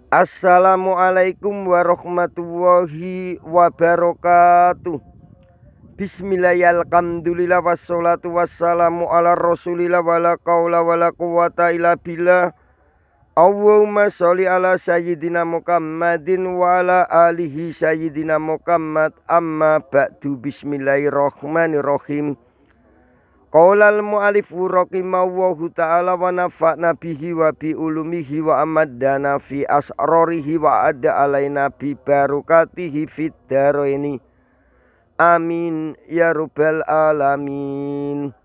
Assalamualaikum warahmatullahi wabarakatuh. Bismillahirrahmanirrahim. Wassalatu wassalamu ala rasulillah wala qawla wala quwata illa billah. Allahumma sholli ala sayyidina Muhammadin wa ala alihi sayyidina Muhammad. Amma ba'du. Bismillahirrahmanirrahim. Qaulal mu'alifu rahimallahu ta'ala wa nafa'na bihi wa bi ulumihi wa amaddana fi asrarihi wa adda alaina bi barokatihi fid dharaini. Amin ya rabbal alamin.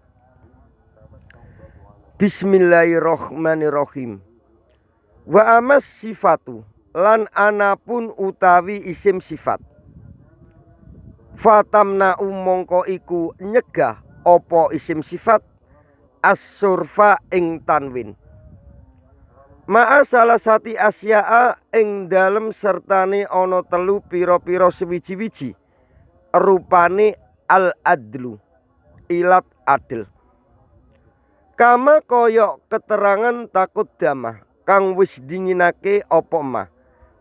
Bismillahirrahmanirrahim. Wa amas sifatu lan anapun utawi isim sifat. Fatamna mongko iku nyegah opo isim sifat as-surfa ing tanwin. Ma'a salah sati asya'a ing dalem sertane ana telu pira-pira sewiji-wiji rupane al-adlu ilat adil. Kama koyok keterangan takut damah kang wis dinginake opo ma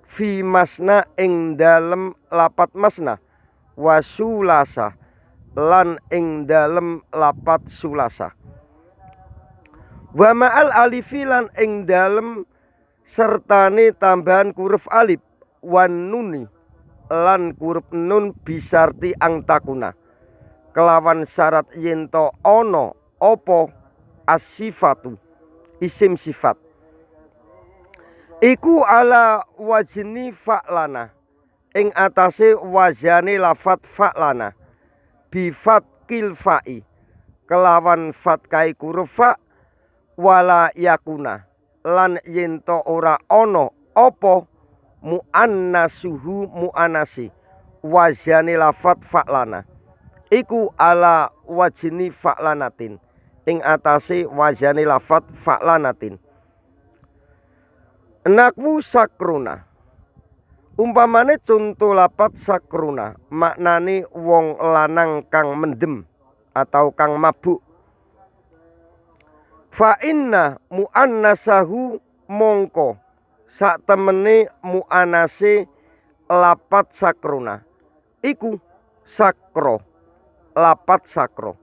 fi masna ing dalem lapat masna wasulasa lan ing dalem lapat sulasa. Wa ma'al alifi lan ing dalem sertane tambahan huruf alif wan nuni lan huruf nun bisarti angtakuna kelawan syarat yento ono opo as-sifatu isim sifat iku ala wajni fa'lana ing atase wazane lafat fa'lana bifat kilfa'i kelawan fatkai huruf fa wala yakuna lan yento ora ono opo muannasuhu muannasi wazane lafat fa'lana iku ala wajni fa'lanatin ing atase wazane lafat fa'lanatin. Nakwu sakruna umpamane contoh lapat sakruna maknane wong lanang kang mendem atau kang mabuk. Fa inna muannasahu mongko sak temene muannase lapat sakruna iku sakro lapat sakro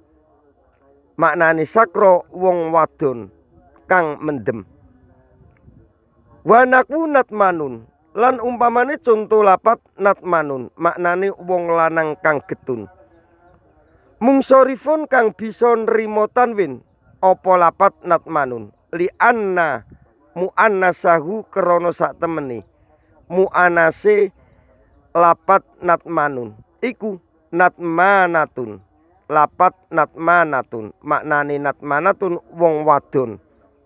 maknane sakro wong wadon kang mendem. Wa nakwu natmanun lan umpamane contoh lapat natmanun maknane wong lanang kang getun. Mungsorifun kang bisa nrimo tanwin apa lapat natmanun li anna muannasahu krana sak temene muannase lapat natmanun iku natmanatun lapat natmanatun maknane natmanatun wong wadon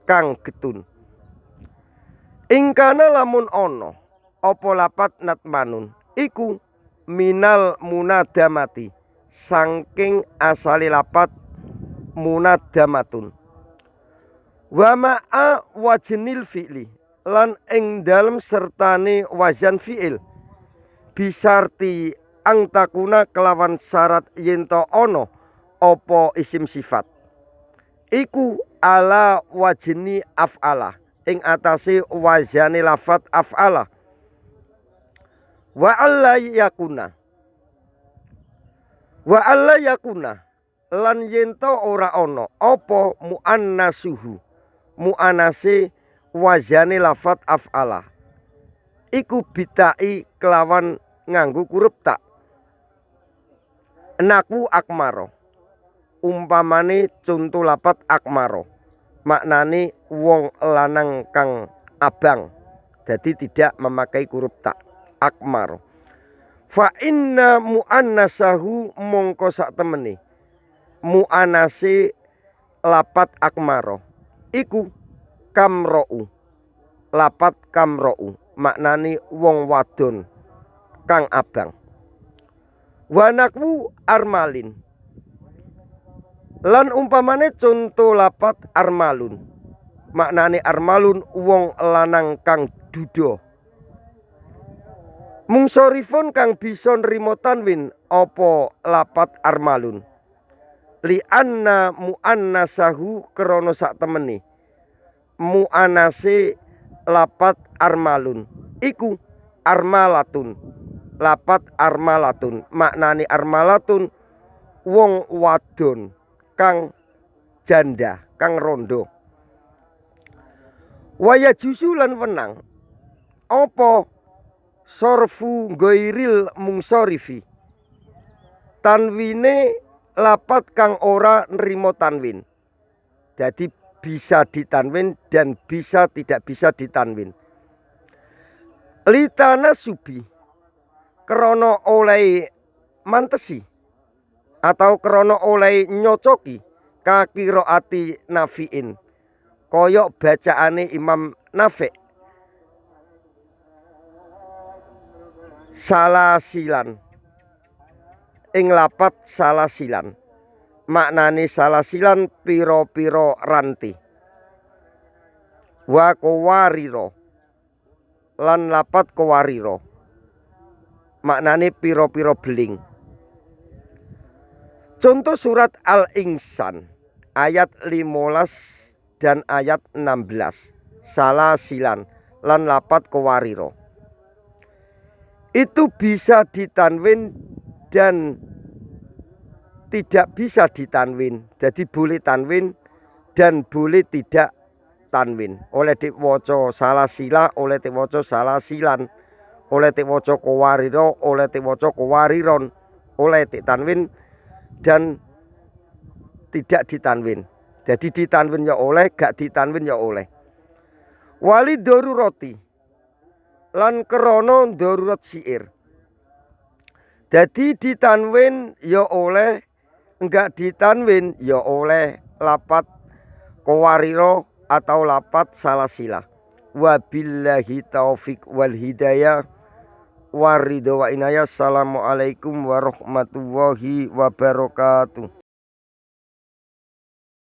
kang getun. Ingkana lamun ono opo lapat natmanun iku minal munadamati sangking asali lapat munadamatun. Wa ma'a wajnil fi'li lan ing dalem sertane wazan fi'il bisarti angtakuna kelawan syarat yento ono opo isim sifat iku ala wajni af'ala ing atase wazane lafat af'ala. Wa alla yakuna lan yento ora ono apa muannasuhu muannase wazane lafat af'ala iku bitai kelawan nganggo huruf tak. Nakwu akmaro umpamane contoh lapat akmaro maknane wong lanang kang abang jadi tidak memakai huruf tak akmaro. Fa inna muannasahu mongko sak temene muannase lapat akmaro iku kamrou lapat kamrou maknane wong wadon kang abang. Wa nakwu armalin lan umpamane contoh lapat armalun maknane armalun wong lanang kang duda. Mungsorifun kang bisa nrimo tanwin apa lapat armalun li anna muannasahu krana sak temene muannase lapat armalun iku armalatun. Lapat armalatun maknane armalatun wong wadon kang janda, kang rondo. Waya jusulan wenang apa sorfu ghairil mungsorifi, tanwine lapat kang ora nrimo tanwin. Jadi bisa ditanwin dan bisa tidak bisa ditanwin. Litana subi krana oleh mantesi atau krana oleh nyocoki kakiraati Nafi'in koyok bacaane Imam Nafi' salasilan ing lapat salasilan maknane salasilan piro-piro ranti wa kawariro lan lapat kawariro maknane piro-piro beling. Contoh surat Al-Insan ayat 15 dan ayat 16 salasilan lan lapat kawariro itu bisa ditanwin dan tidak bisa ditanwin. Jadi boleh tanwin dan boleh tidak tanwin. Oleh diwaca salasila, oleh diwaca salasilan, oleh diwaca kawariro, oleh diwaca kawariron, oleh ditanwin dan tidak ditanwin. Jadi ditanwin ya oleh, gak ditanwin ya oleh. Wali darurati lan krana darurat syair. Jadi ditanwin ya oleh, enggak ditanwin ya oleh lapat kawariro atau lapat salasila. Wabillahi taufik wal hidayah waridho wa inayah. Assalamualaikum warahmatullahi wabarakatuh.